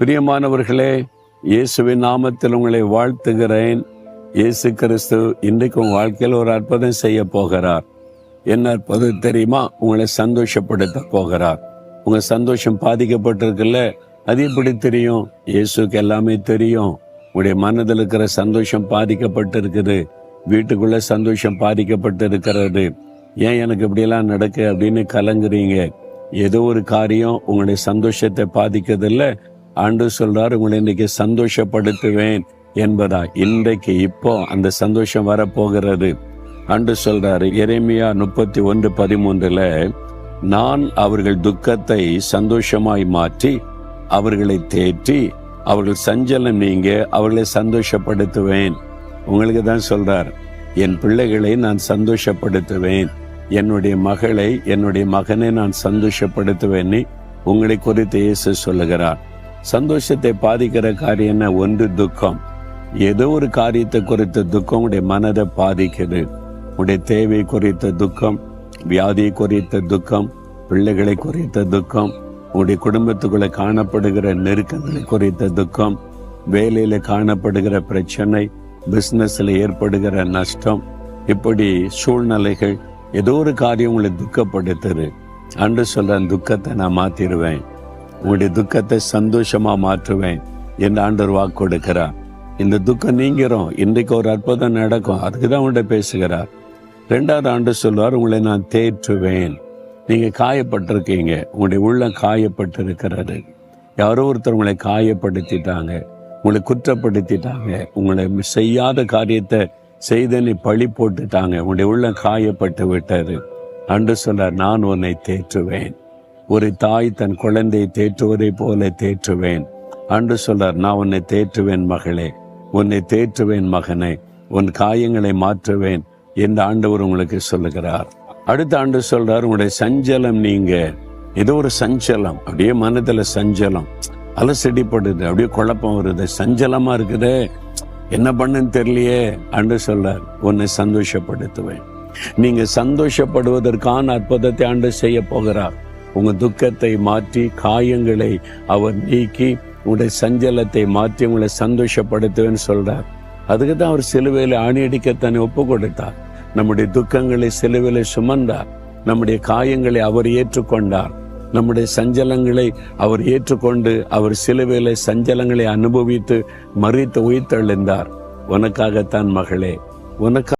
பிரியமானவர்களே, இயேசுவின் நாமத்தில் உங்களை வாழ்த்துகிறேன். இயேசு கிறிஸ்து இன்றைக்கு உங்கள் வாழ்க்கையில் ஒரு அற்புதம் செய்ய போகிறார். என்ன அற்புதம் தெரியுமா? உங்களை சந்தோஷப்படுத்த போகிறார். உங்க சந்தோஷம் பாதிக்கப்பட்டிருக்குல்ல, அது எப்படி தெரியும்? இயேசுக்கு எல்லாமே தெரியும். உங்களுடைய மனதில் இருக்கிற சந்தோஷம் பாதிக்கப்பட்டு இருக்குது, வீட்டுக்குள்ள சந்தோஷம் பாதிக்கப்பட்டு இருக்கிறது. ஏன் எனக்கு இப்படியெல்லாம் நடக்கு அப்படின்னு கலங்குறீங்க. ஏதோ ஒரு காரியம் உங்களுடைய சந்தோஷத்தை பாதிக்கிறதில்ல. ஆண்டவர் சொல்றார், உங்களை இன்னைக்கு சந்தோஷப்படுத்துவேன் என்பதா. இன்றைக்கு இப்போ அந்த சந்தோஷம் வரப்போகிறது. ஆண்டவர் சொல்றாரு எரேமியா 31:13, நான் அவர்கள் துக்கத்தை சந்தோஷமாய் மாற்றி அவர்களை தேற்றி அவர்கள் சஞ்சலம் நீங்க அவர்களை சந்தோஷப்படுத்துவேன். உங்களுக்கு தான் சொல்றார், என் பிள்ளைகளை நான் சந்தோஷப்படுத்துவேன், என்னுடைய மகளை என்னுடைய மகனை நான் சந்தோஷப்படுத்துவேன். உங்களை குறித்து இயேசு சொல்லுகிறார். சந்தோஷத்தை பாதிக்கிற காரியம் என்ன? ஒன்று துக்கம். ஏதோ ஒரு காரியத்தை குறித்த துக்கம் உடைய மனதை பாதிக்குது. உடைய தேவை குறித்த துக்கம், வியாதியை குறித்த துக்கம், பிள்ளைகளை குறித்த துக்கம், உடைய குடும்பத்துக்குள்ள காணப்படுகிற நெருக்கங்களை குறித்த துக்கம், வேலையில காணப்படுகிற பிரச்சனை, பிசினஸ்ல ஏற்படுகிற நஷ்டம், இப்படி சூழ்நிலைகள், ஏதோ ஒரு காரியம் உங்களை துக்கப்படுத்துது. அன்று சொல்ற துக்கத்தை நான் மாத்திருவேன், உங்களுடைய துக்கத்தை சந்தோஷமா மாற்றுவேன் என்று ஆண்டவர் வாக்கு கொடுக்கிறார். இந்த துக்கம் நீங்கிறோம், இன்றைக்கு ஒரு அற்புதம் நடக்கும். அதுக்குதான் உங்கள்கிட்ட பேசுகிறார். 2வது ஆண்டு சொல்வார், உங்களை நான் தேற்றுவேன். நீங்க காயப்பட்டிருக்கீங்க, உங்களுடைய உள்ளம் காயப்பட்டு இருக்கிறது. யாரோ ஒருத்தர் உங்களை காயப்படுத்திட்டாங்க, உங்களை குற்றப்படுத்திட்டாங்க, உங்களை செய்யாத காரியத்தை செய்தனை பழி போட்டுட்டாங்க, உங்களுடைய உள்ளம் காயப்பட்டு விட்டது. ஆண்டு சொல்றார், நான் உன்னை தேற்றுவேன். ஒரு தாய் தன் குழந்தையை தேற்றுவதை போல தேற்றுவேன். ஆண்டு சொல்றார், நான் உன்னை தேற்றுவேன் மகளே, உன்னை தேற்றுவேன் மகனே, உன் காயங்களை மாற்றுவேன் என்று ஆண்டவர் உங்களுக்கு சொல்லுகிறார். அடுத்த ஆண்டு சொல்றார், உங்களுடைய சஞ்சலம் நீங்க. ஏதோ ஒரு சஞ்சலம், அப்படியே மனதுல சஞ்சலம் அலசடிப்படுது, அப்படியே குழப்பம் வருது, சஞ்சலமா இருக்குது, என்ன பண்ணுன்னு தெரியலையே. ஆண்டு சொல்றார், உன்னை சந்தோஷப்படுத்துவேன். நீங்க சந்தோஷப்படுவதற்கான அற்புதத்தை ஆண்டு செய்ய போகிறார். உங்க துக்கத்தை மாற்றி, காயங்களை அவர் நீக்கி, உங்களுடைய சஞ்சலத்தை மாற்றி உங்களை சந்தோஷப்படுத்துவேன்னு சொல்றார். அதுக்கு தான் அவர் சிலுவையில ஆணியடிக்க தன்னை ஒப்பு கொடுத்தார். நம்முடைய துக்கங்களை சிலுவையில சுமந்தார். நம்முடைய காயங்களை அவர் ஏற்றுக்கொண்டார். நம்முடைய சஞ்சலங்களை அவர் ஏற்றுக்கொண்டு அவர் சிலுவையில சஞ்சலங்களை அனுபவித்து மரித்து உயிர்த்தெழுந்தார். உனக்காகத்தான் மகளே, உனக்கு